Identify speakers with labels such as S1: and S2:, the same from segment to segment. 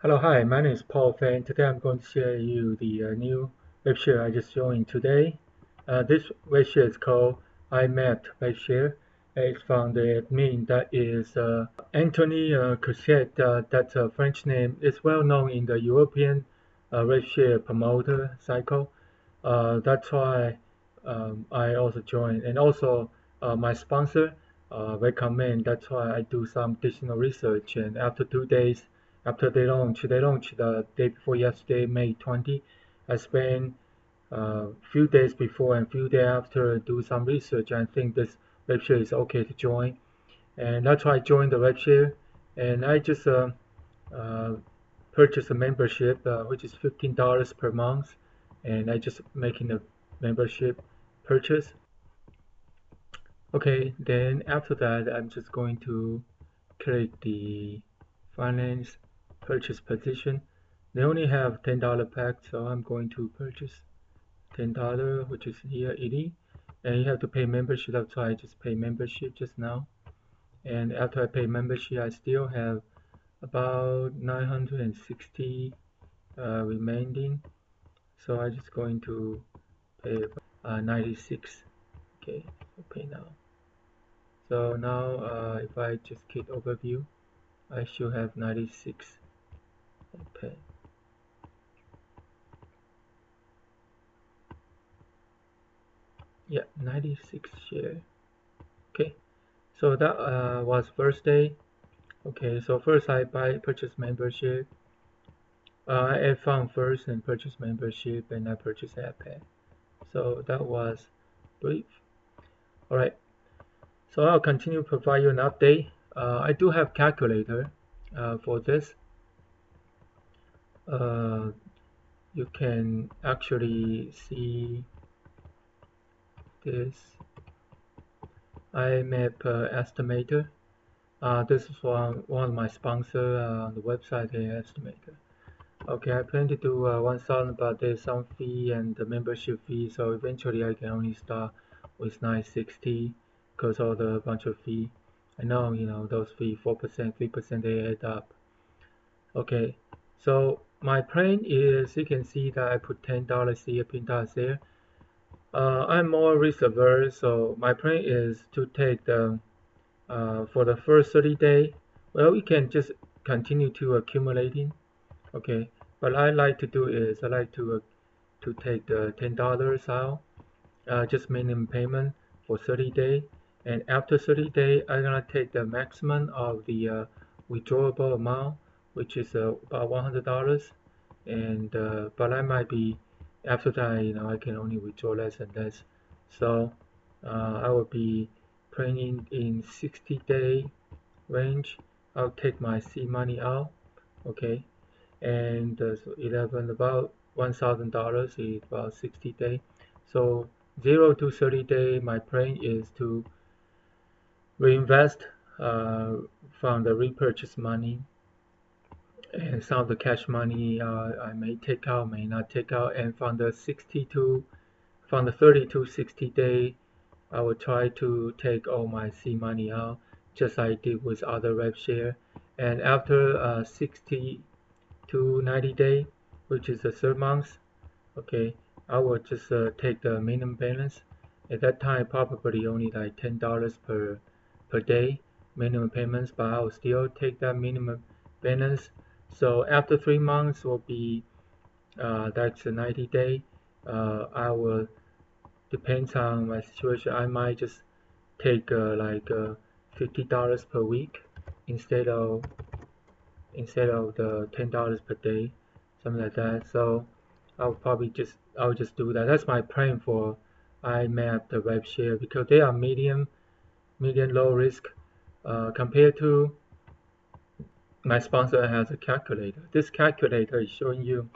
S1: Hello, hi, my name is Paul Fan. Today I'm going to share you the new RevShare I just joined today. This RevShare is called IMAP Rev Share. It's from the admin that is Antony Cauche. That's a French name. It's well known in the European RevShare promoter cycle. That's why I also joined. And also my sponsor recommend. That's why I do some additional research. And after 2 days, after they launched the day before yesterday, May 20. I spent a few days before and few days after do some research. I think this RevShare is okay to join, and that's why I joined the RevShare. And I just purchased a membership, which is $15 per month, and I just making a membership purchase. Okay, then after that, I'm just going to click the finance purchase position. They only have $10 pack, so I'm going to purchase $10, which is here 80, and you have to pay membership. That's why I just pay membership just now. And after I pay membership, I still have about 960 remaining, so I'm just going to pay 96. Okay, I'll pay now. So now if I just click overview, I should have 96. Okay. Yeah, 96 share. Okay, so that was first day. Okay, so first I purchase membership. I add fund first and purchase membership, and I purchase iPad. So that was brief. All right. So I'll continue to provide you an update. I do have calculator for this. You can actually see this IMAP estimator. This is one of my sponsors on the website, the estimator. Okay, I plan to do 1,000, but there's some fee and the membership fee, so eventually I can only start with 960 because of the bunch of fee. I know, those fee 4%, 3%, they add up. Okay, so my plan is, you can see that I put $10 here, $10 there. I'm more risk averse, so my plan is to take the for the first 30 days. Well, we can just continue to accumulating. Okay, what I like to do is I like to take the $10 out, just minimum payment for 30 days, and after 30 days I'm gonna take the maximum of the withdrawable amount, which is about $100, and but I might be, after that, I can only withdraw less and less, so I will be planning in 60-day range. I'll take my seed money out. Okay, and so 11, about $1,000 is about 60 days. So 0 to 30 days, my plan is to reinvest from the repurchase money, and some of the cash money I may take out, may not take out, and from the 30 to 60 days, I will try to take all my seed money out, just like I did with other RevShare. And after 60 to 90 days, which is the third month, okay, I will just take the minimum balance. At that time, probably only like $10 per day minimum payments, but I will still take that minimum balance. So after 3 months will be that's a 90 day. I will, depends on my situation, I might just take like $50 per week instead of the $10 per day, something like that. So I'll just do that. That's my plan for IMAP the Rev Share, because they are medium low risk compared to my sponsor has a calculator. This calculator is showing you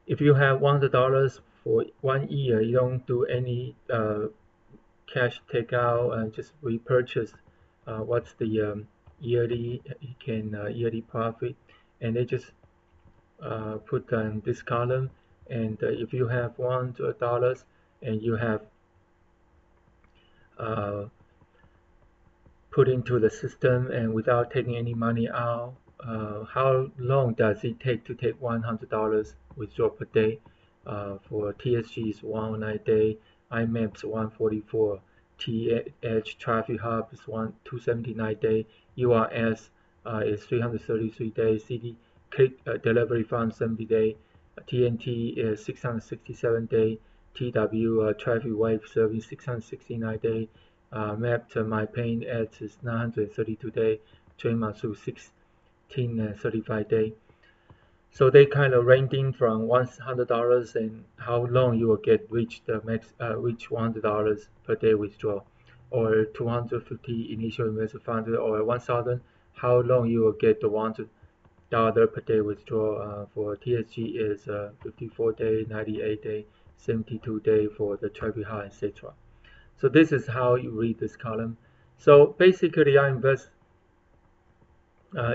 S1: if you have $100 for 1 year, you don't do any cash takeout and just repurchase. What's the yearly profit, and they just put on this column. And if you have $100 and you have put into the system and without taking any money out, how long does it take to take $100 withdraw per day? For TSG is 109 day, IMAP is 144, TH Traffic Hub is 279 day, URS is 333 days, CD Click Delivery Farm 70 day, TNT is 667 day, TW Traffic Wave Service 669 day, Mapped My Pain Ads is 932 day, Trademark 35 day. So they kind of ranging from $100 and how long you will get reach the max reach $100 per day withdrawal, or 250 initial investment fund, or 1,000 how long you will get the $100 per day withdrawal. For TSG is 54 day, 98 day, 72 day for the traffic high, etc. So this is how you read this column. So basically I invest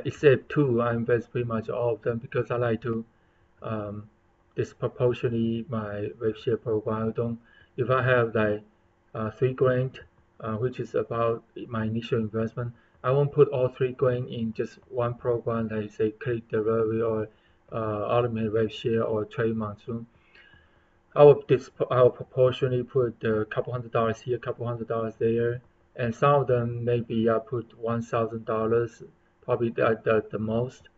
S1: except two, I invest pretty much all of them because I like to disproportionately my RevShare program. I don't, if I have like $3 grand, which is about my initial investment, I won't put all $3 grand in just one program, like say Click Delivery or Automated RevShare or Trade Monsoon. I will proportionally put a couple $100 here, couple $100 there, and some of them maybe I put $1,000, probably the most.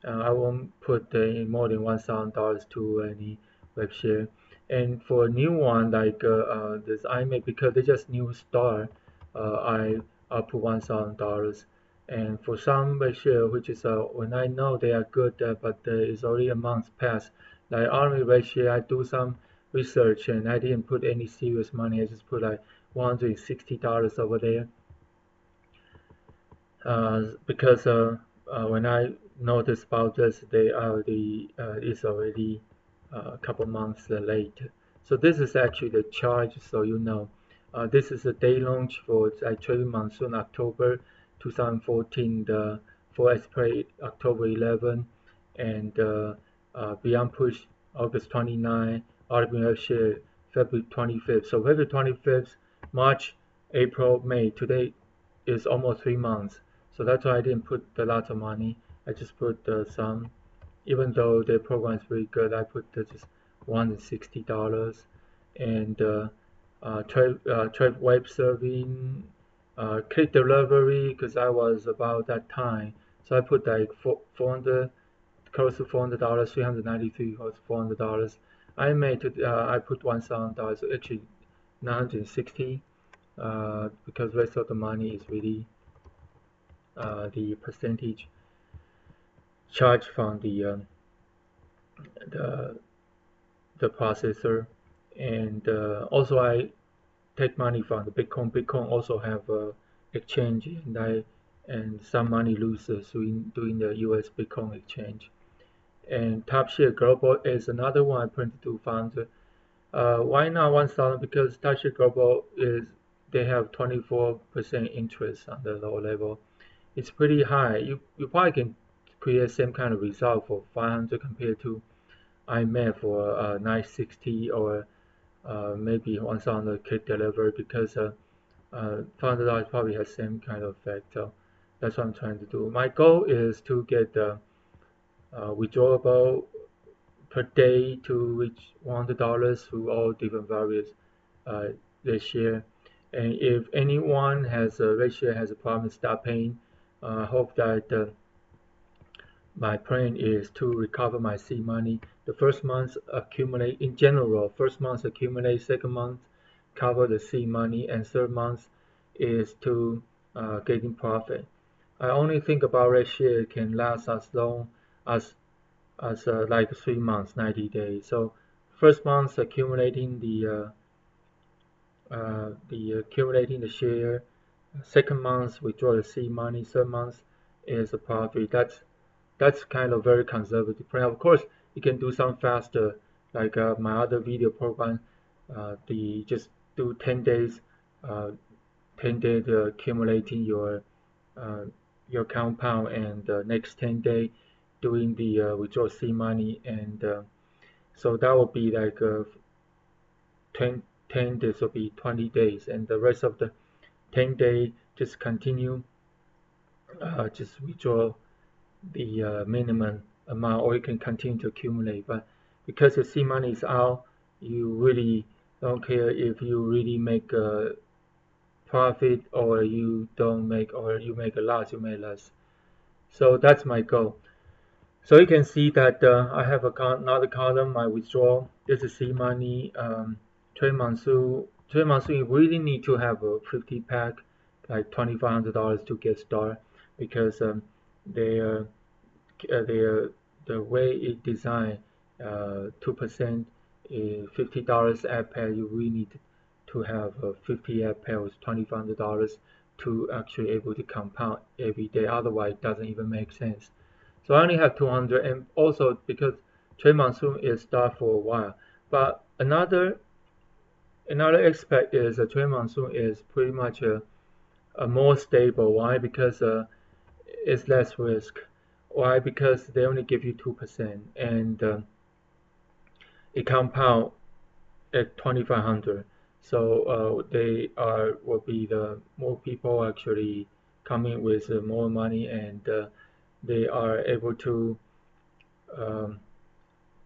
S1: I won't put more than $1,000 to any web share. And for a new one like this iMac, because they just new start, I'll put $1,000. And for some web share, which is when I know they are good, but it's already a month past, like Army web share, I do some research and I didn't put any serious money. I just put like $160 over there because when I noticed about this, they already is already a couple months late. So this is actually the charge, so you know. This is a day launch for Trade Monsoon October 2014, the for Express October 11, and Beyond Push August 29, RevShare Share February 25th. So February 25th, March, April, May. Today is almost 3 months. So that's why I didn't put a lot of money. I just put some, even though the program is very good, I put just $160. And trade web serving, click delivery, because I was about that time. So I put like 400, close to $400, 393 or $400. I put $1,000, so actually 960, because rest of the money is really the percentage charged from the the processor, and also I take money from the Bitcoin. Bitcoin also have exchange, and some money loses doing the US Bitcoin exchange. And Top Share Global is another one I plan to fund. Why not 1,000? Because Top Share Global is they have 24% interest on the low level. It's pretty high. You probably can create same kind of result for 500 compared to IMAP for 960 or maybe 1,000 click delivery, because $500 probably has same kind of effect. So that's what I'm trying to do. My goal is to get withdrawable per day to reach $100 through all different various RevShare. And if anyone has a RevShare has a problem, stop paying. I hope that my plan is to recover my seed money. The first month accumulate, in general, first month accumulate, second month cover the seed money, and third month is to getting profit. I only think about RevShare can last as long as like 3 months, 90 days. So first month accumulating accumulating the share, second month withdraw the seed money, third month is a profit. That's kind of very conservative plan. Of course, you can do some faster, like my other video program. The just do 10 days, 10 days accumulating your compound, and next 10 day doing the withdraw seed money, and so that will be like 10 days will be 20 days, and the rest of the 10 day just continue just withdraw the minimum amount, or you can continue to accumulate. But because your seed money is out, you really don't care if you really make a profit or you don't make, or you make a loss, you make less. So that's my goal. So you can see that I have another column, my withdrawal. This is seed money. Trade monsoon. Trade monsoon, you really need to have a 50 pack, like $2,500 to get started, because they the way it designed, 2% is $50 ad pair. You really need to have 50 ad pair with $2,500 to actually able to compound every day. Otherwise, it doesn't even make sense. So I only have 200, and also because trade monsoon is start for a while. But another aspect is a trade monsoon is pretty much a more stable. Why? Because it's less risk. Why? Because they only give you 2%, and it compound at 2,500. So they will be the more people actually coming with more money, and they are able to um,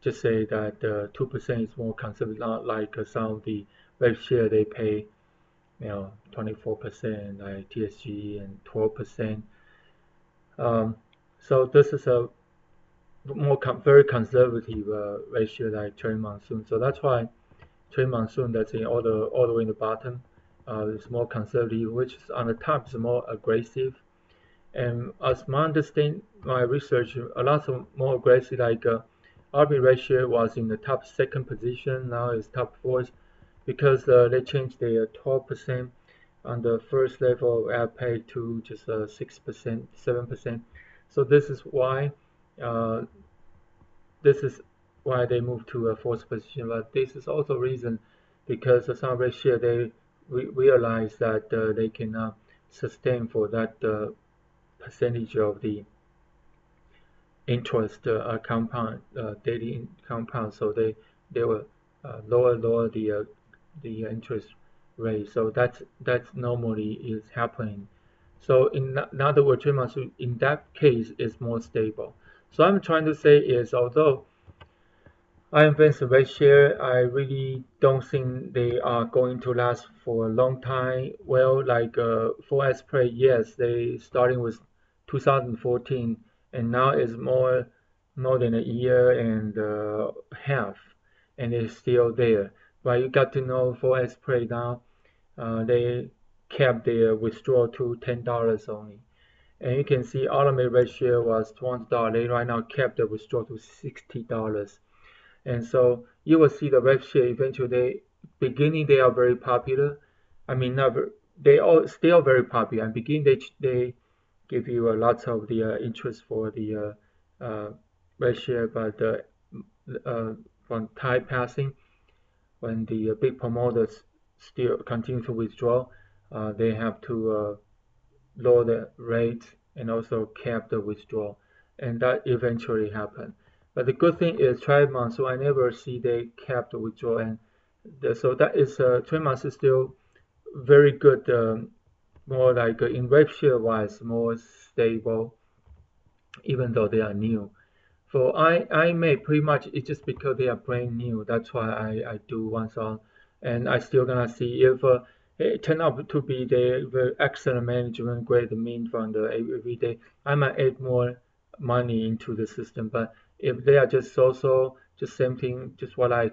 S1: just say that 2% is more conservative, not like some of the RevShare they pay 24%, like TSG, and 12%. So this is a very conservative ratio like trade monsoon. So that's why trade monsoon that's in all the way in the bottom is more conservative, which is on the top is more aggressive. And as my research, a lot of more aggressive, like RB ratio was in the top second position, now is top fourth, because they changed their 12% on the first level of ad pay to just 6%, 7%. So uh, this is why they moved to a fourth position. But this is also reason because some RevShare they realize that they cannot sustain for that percentage of the interest compound, daily compound. So they will lower the interest rate. So that's normally is happening. So in other words, 3 months in that case is more stable. So I'm trying to say is, although IMAP Rev Share, I really don't think they are going to last for a long time. Well, like 4S Play, yes, they starting with 2014, and now it's more than a year and half, and it's still there. But you got to know 4S Play now, they kept their withdrawal to $10 only. And you can see automated Rev Share was $20. They right now kept the withdrawal to $60. And so you will see the RevShare eventually. Beginning they are very popular. I mean, never they all still very popular. And beginning they give you a lot of the interest for the RevShare, but from time passing, when the big promoters still continue to withdraw, they have to lower the rates and also cap the withdrawal, and that eventually happened. But the good thing is 12 months, so I never see they cap the withdrawal, and so that is 12 months is still very good, more like in RevShare wise, more stable, even though they are new. For I made pretty much it's just because they are brand new. That's why I do one song, and I still gonna see if it turn out to be the very excellent management, great mean from the every day. I might add more money into the system, but if they are just so, just same thing, just what I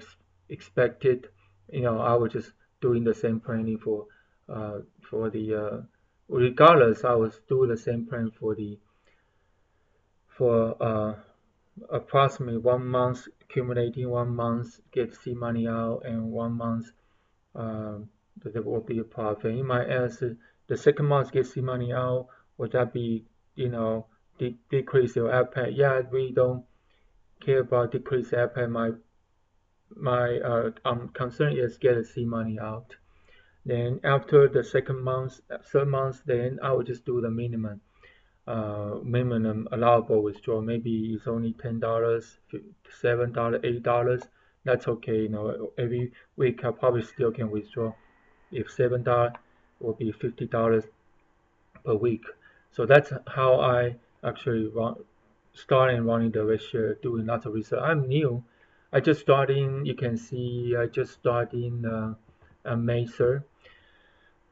S1: expected, I was just doing the same planning for the regardless, I was doing the same plan for approximately 1 month, accumulating 1 month, get seed money out, and 1 month there will be a profit. You might ask, the second month get seed money out, would that be, decrease your appetite? Yeah, we don't care about decrease appetite. My concern is get the seed money out. Then after the second month, third month, then I will just do the minimum allowable withdrawal. Maybe it's only $10, $7, $8. That's okay. Every week I probably still can withdraw. If $7 will be $50 per week. So that's how I actually starting running the RevShare, doing lots of research. I'm new. I just starting. You can see I just starting May 3rd.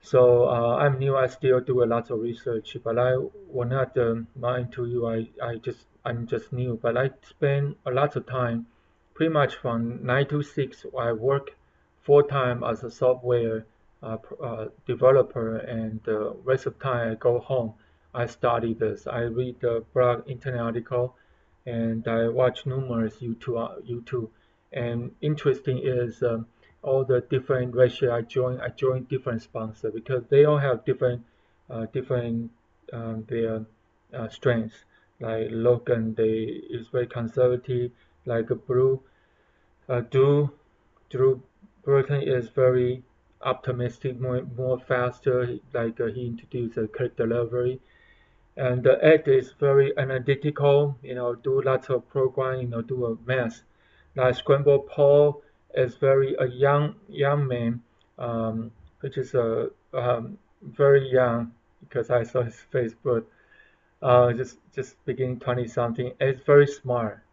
S1: So I'm new. I still do a lot of research, but I will not mind to you. I'm just new, but I spend a lot of time, pretty much from 9 to 6. I work full time as a software developer, and the rest of the time I go home. I study this. I read the blog, internet article, and I watch numerous YouTube. And interesting is. All the different ratio I join different sponsors because they all have different their strengths. Like Logan, they is very conservative. Like Blue, Drew Burton is very optimistic, more faster. Like he introduced a click delivery, and the Ed is very analytical. Do lots of program. Do a math. Like Scramble Paul is very a young man, which is very young because I saw his Facebook. Just beginning 20 something. It's very smart.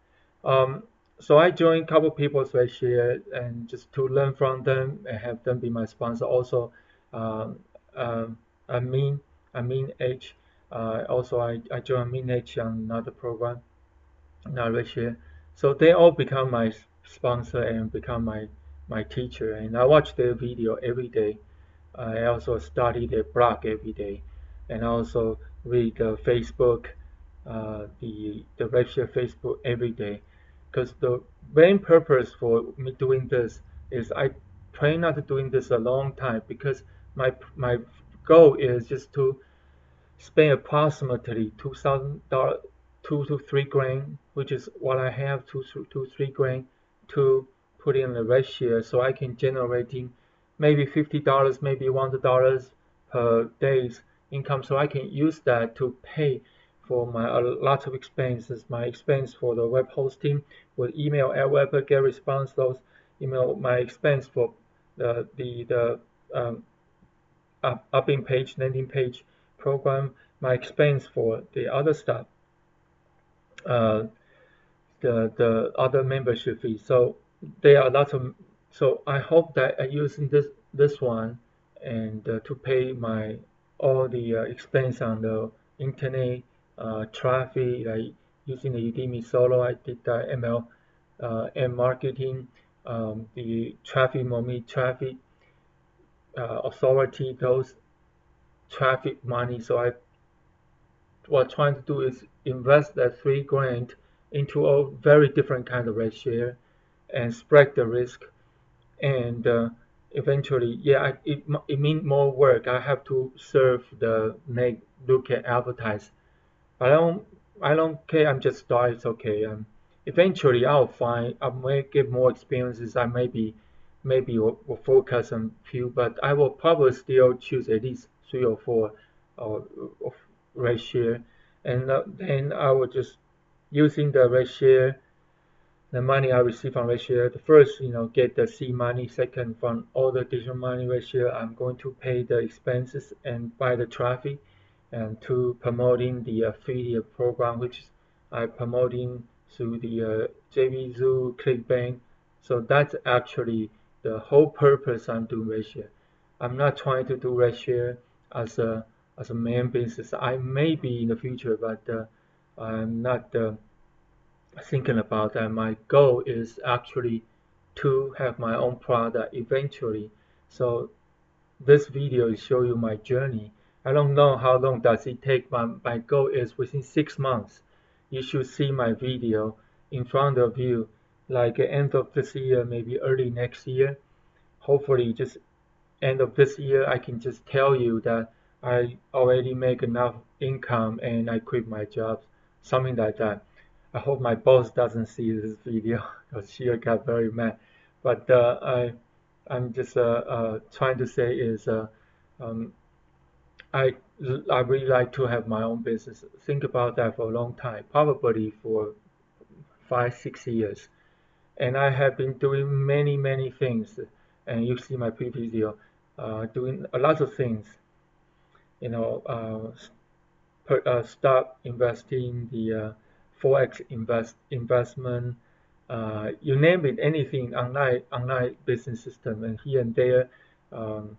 S1: Um, so I joined a couple people's RevShare and just to learn from them and have them be my sponsor. Also, um, um, Amin, Amin H. Also, I joined Amin H on another program, not RevShare. So they all become my sponsor and become my teacher. And I watch their video every day. I also study their blog every day, and also read the Facebook, the RevShare Facebook every day. Because the main purpose for me doing this is I plan not to doing this a long time because my goal is just to spend approximately $2,000, 2 to 3 grand, which is what I have, 2 to 3 grand, to put in the RevShare, so I can generating maybe $50, maybe $100 per day's income, so I can use that to pay for my a lot of expenses, my expense for the web hosting, with email at web get response, those email, my expense for the upping page, landing page program, my expense for the other stuff, uh, the other membership fee. So there are lots of. So I hope that I using this one and to pay my all the expense on the internet traffic, like using the Udemy Solo. I did the ML and marketing, the traffic, mommy traffic authority, those traffic money. So I what trying to do is invest that 3 grand into a very different kind of RevShare and spread the risk. And eventually, yeah, it means more work. I have to serve the make look at advertise. But I don't care. I'm just start. It's okay. Eventually I'll find. I may get more experiences. I maybe will focus on few, but I will probably still choose at least 3 or 4 of RevShare, and then I will just using the RevShare, the money I receive from RevShare. The first, get the seed money. Second, from all the additional money RevShare, I'm going to pay the expenses and buy the traffic, and to promoting the affiliate program, which I promoting through the JVZoo, ClickBank. So that's actually the whole purpose I'm doing RevShare. I'm not trying to do RevShare as a main business. I may be in the future, but I'm not thinking about that. My goal is actually to have my own product eventually. So this video is show you my journey. I don't know how long does it take. My goal is within 6 months. You should see my video in front of you, like end of this year, maybe early next year. Hopefully, just end of this year, I can just tell you that I already make enough income and I quit my job, something like that. I hope my boss doesn't see this video because she got very mad. But I'm just trying to say is um, I I really like to have my own business. Think about that for a long time, probably for 5 6 years. And I have been doing many things. And you see my previous video, doing a lot of things. Start investing the forex investment, you name it, anything online business system, and here and there. Um,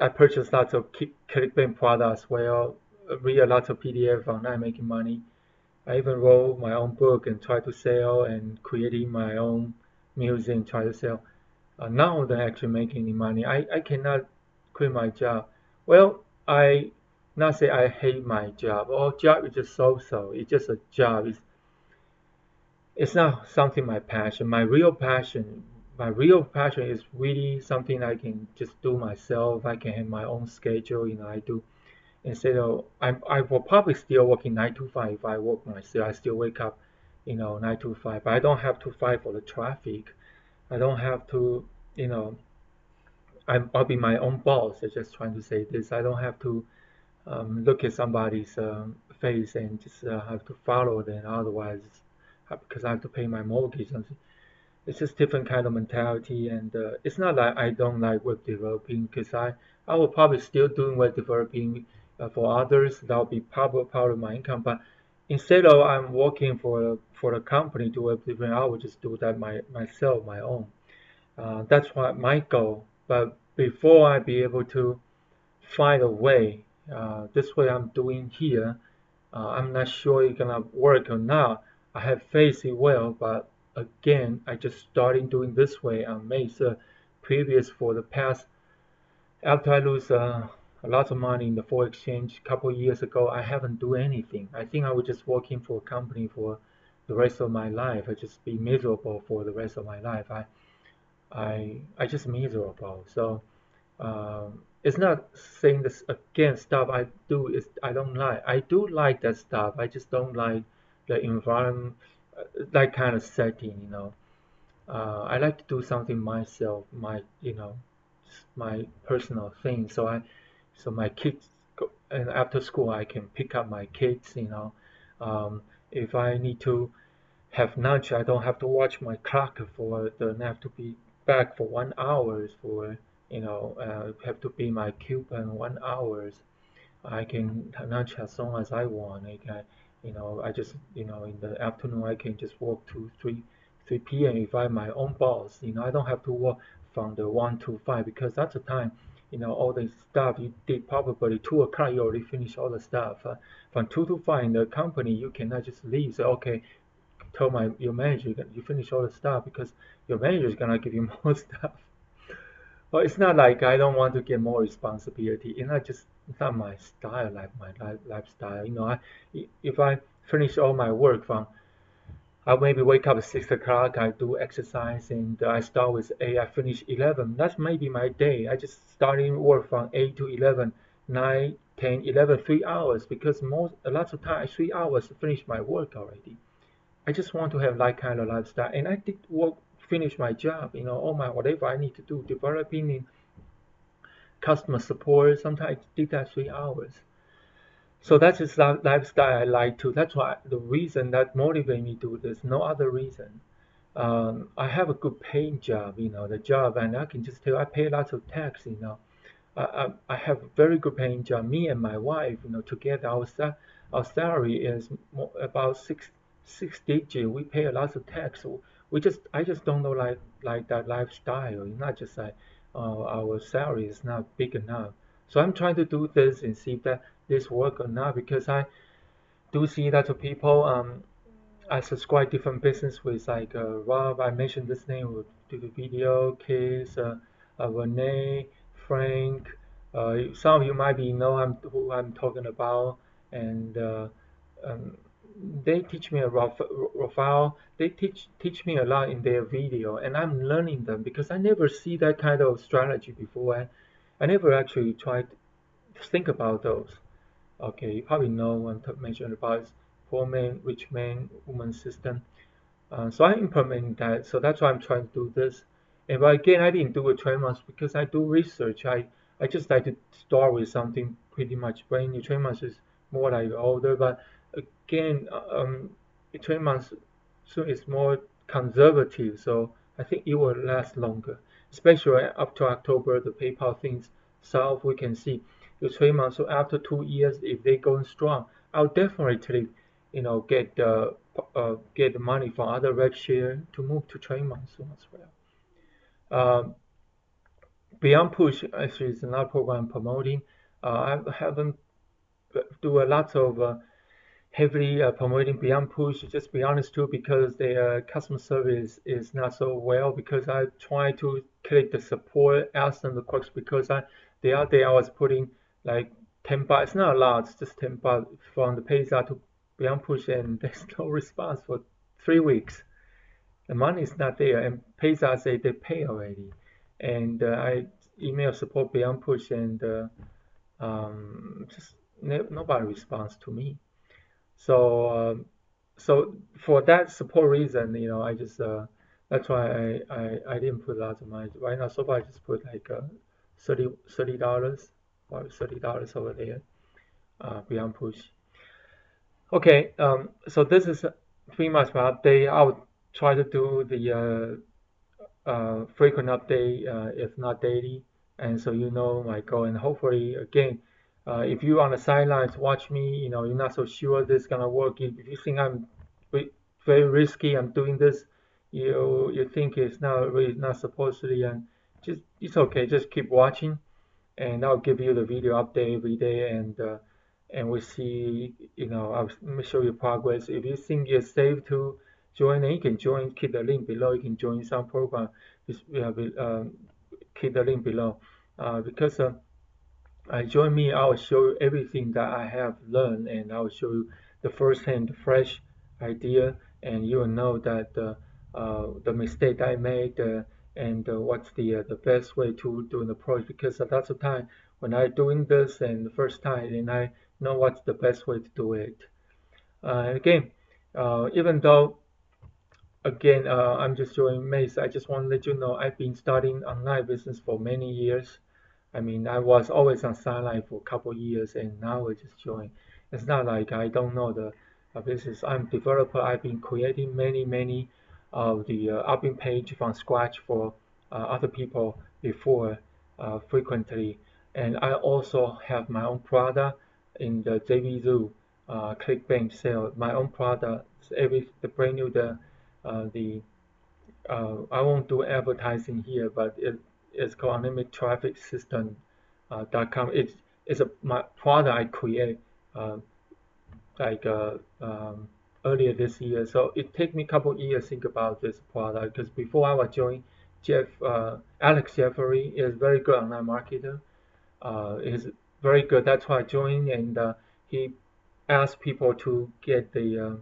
S1: I purchased lots of clickbank products as well, read a lot of PDF online making money. I even wrote my own book and try to sell and creating my own music and try to sell. Now that I'm actually making any money, I cannot quit my job. Well, I not say I hate my job. Oh, job is just so-so. It's just a job. It's not something my passion. My real passion is really something I can just do myself. I can have my own schedule. I do instead of I will probably still working 9 to 5 if I work myself. I still wake up, 9 to 5. But I don't have to fight for the traffic. I don't have to, you know, I'll be my own boss. I'm just trying to say this. I don't have to look at somebody's face and just have to follow them. Otherwise, because I have to pay my mortgage. It's just different kind of mentality, and it's not like I don't like web developing because I will probably still doing web developing for others. That'll be probably part of my income. But instead of I'm working for a company to web developing, I will just do that myself, my own. That's what my goal. But before I be able to find a way, this way I'm doing here, I'm not sure it's gonna work or not. I have faith it will, but again, I just starting doing this way. I made previous for the past. After I lose a lot of money in the foreign exchange a couple of years ago, I haven't do anything. I think I was just working for a company for the rest of my life. I just be miserable for the rest of my life. I just miserable. So it's not saying this again stuff I do is I don't like. I do like that stuff. I just don't like the environment, that kind of setting. I like to do something myself, my personal thing. So my kids, and after school I can pick up my kids. If I need to have lunch, I don't have to watch my clock for the have to be back for 1 hour for have to be my coupon 1 hours. I can have lunch as long as I want. I just in the afternoon I can just work to 3 p.m. if I'm my own boss. I don't have to work from the 1 to 5 because that's the time. All the stuff you did probably 2 o'clock you already finished all the stuff. From 2 to 5 in the company you cannot just leave. So okay, tell your manager you finish all the stuff because your manager is gonna give you more stuff. Well, it's not like I don't want to get more responsibility. It's not my style, like my lifestyle. If I finish all my work I maybe wake up at 6 o'clock. I do exercise and I start with 8. I finish 11. That's maybe my day. I just starting work from 8 to 11, 9, 10, 11, 3 hours because a lot of time 3 hours to finish my work already. I just want to have that kind of lifestyle. And I did work, finish my job, all my whatever I need to do, developing in customer support. Sometimes I did that 3 hours. So that's just lifestyle I like to. That's why the reason that motivates me to do this. No other reason. I have a good paying job, the job, and I can just tell I pay lots of tax. I have a very good paying job. Me and my wife, together, our salary is about six digit. We pay a lot of tax. So I just don't know like that lifestyle. It's not just like our salary is not big enough. So I'm trying to do this and see if that this work or not because I do see that people I subscribe different business with like Rob. I mentioned this name with the video, Case, Renee, Frank. Some of you might be know who I'm talking about, and um, they teach me a Rafael. They teach me a lot in their video, and I'm learning them because I never see that kind of strategy before. I never actually tried to think about those. Okay, you probably know what I'm mentioning about is poor man, rich man, woman system. So I implement that. So that's why I'm trying to do this. And but again, I didn't do it 12 months because I do research. I just like to start with something pretty much brand new. 12 months is more like older, but again, 12 months so it's more conservative. So I think it will last longer, especially up to October. The PayPal things solve. We can see the 12 months. So after 2 years, if they going strong, I'll definitely get the money from other RevShare to move to trademark soon as well. Beyond Push actually is another program promoting. I haven't do a lot of heavily promoting Beyond Push. Just be honest too, because their customer service is not so well. Because I try to click the support, ask them the questions. Because the other day I was putting like $10. It's not a lot. It's just $10 from the PayStar to Beyond Push, and there's no response for 3 weeks. The money is not there, and PayStar say they pay already. And I email support Beyond Push, and just nobody responds to me. So for that support reason, I just that's why I didn't put lots of money right now. So far, I just put like $30 or $30 over there, Beyond Push. Okay, so this is pretty much my update. I'll try to do the frequent update, if not daily, and so my goal. And hopefully, again, if you on the sidelines watch me, you're not so sure this is gonna work. If you think I'm very risky, I'm doing this, you think it's not really not supposed to, and it's okay. Just keep watching, and I'll give you the video update every day, and we'll see. I'll show you progress. If you think you're safe to join, then you can join. Keep the link below. You can join some program. Just keep the link below. Because join me, I will show you everything that I have learned, and I will show you the first-hand, fresh idea, and you will know that the mistake I made, and what's the best way to do an approach. Because lots of time when I doing this and the first time, and I know what's the best way to do it. Again, even though I'm just showing Mace, I just want to let you know I've been starting online business for many years. I mean, I was always on sideline for a couple years, and now I just joined. It's not like I don't know the business. I'm a developer. I've been creating many of the upping page from scratch for other people before, frequently. And I also have my own product in the JVZoo ClickBank sale. My own product, the brand new the I won't do advertising here, but it's called Unlimited Traffic System .com. It's my product I create like earlier this year. So it took me a couple years to think about this product, because before I was joining Alex Jeffrey is very good online marketer. Is very good. That's why I joined, and he asked people to get the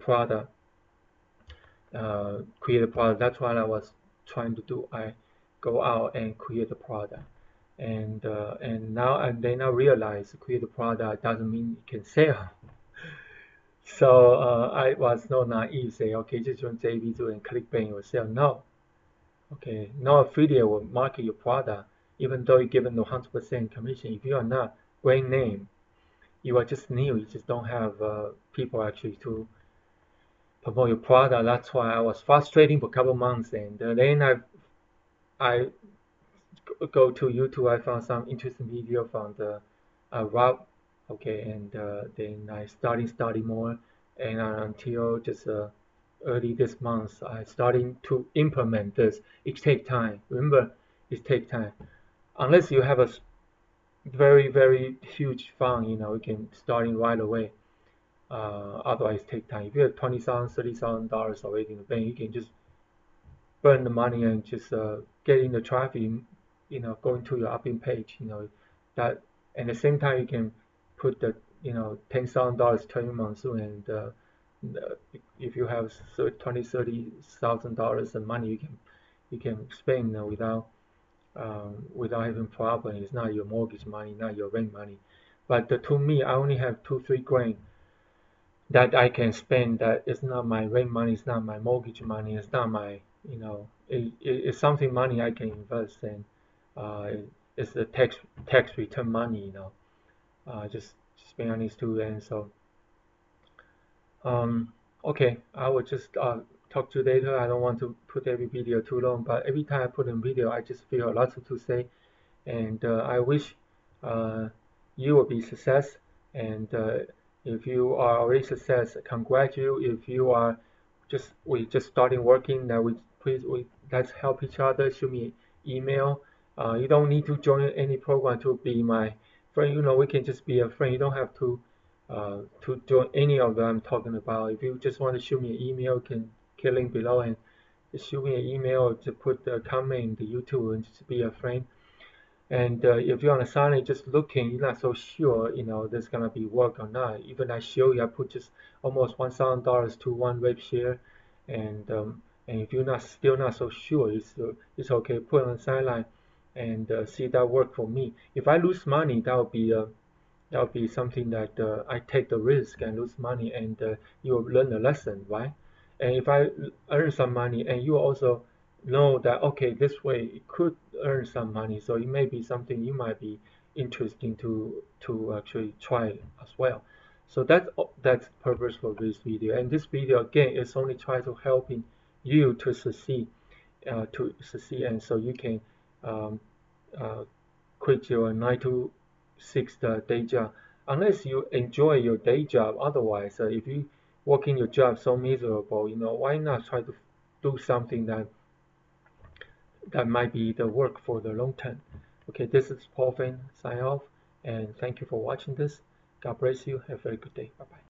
S1: product. Create a product. That's what I was trying to do. I go out and create a product, and then I realize create a product doesn't mean it can sell. So I was not naive. Say okay, just join JV2 and ClickBank will sell. No, okay, no affiliate will market your product, even though you're given the 100% commission. If you are not brand name, you are just new. You just don't have people actually to promote your product. That's why I was frustrating for a couple months, and then I go to YouTube. I found some interesting video from the route, okay, and then I study more, and until just early this month, I starting to implement this. It takes time. Remember, it takes time. Unless you have a very huge fund, you can starting right away. Otherwise take time. If you have $20,000, $30,000 already in the bank, you can just burn the money and just getting the traffic, going to your upping page, that. And at the same time, you can put the, $10,000 turn monsoon, and if you have $30,000 of money, you can spend without having problem. It's not your mortgage money, not your rent money. But to me, I only have 2-3 grand that I can spend. That is not my rent money, it's not my mortgage money, it's not my, it's something money I can invest in. It's the tax return money, just being honest too. And so, okay, I will just talk to you later. I don't want to put every video too long, but every time I put in video, I just feel lots to say, and I wish you will be success, and If you are already success, congratulate you. If you are we just starting working, that we let's help each other. Shoot me email. You don't need to join any program to be my friend. We can just be a friend. You don't have to join any of them I'm talking about. If you just want to shoot me an email, you can click link below and just shoot me an email to put the comment in the YouTube and just be a friend. And if you're on a sign just looking, you're not so sure, there's gonna be work or not. Even I show you, I put just almost $1,000 to one web share, and if you're not still not so sure, it's okay. Put on the sideline and see that work for me. If I lose money, that would be something that I take the risk and lose money, and you will learn a lesson, right? And if I earn some money, and you also know that okay, this way it could earn some money, so it may be something you might be interesting to actually try as well. So that's the purpose for this video. And this video again is only try to helping you to succeed, and so you can um, uh, quit your 9 to 6 day job unless you enjoy your day job. Otherwise, if you working your job so miserable, why not try to do something that might be the work for the long term. Okay, this is Paul Fan sign off, and thank you for watching this. God bless you. Have a very good day. Bye bye.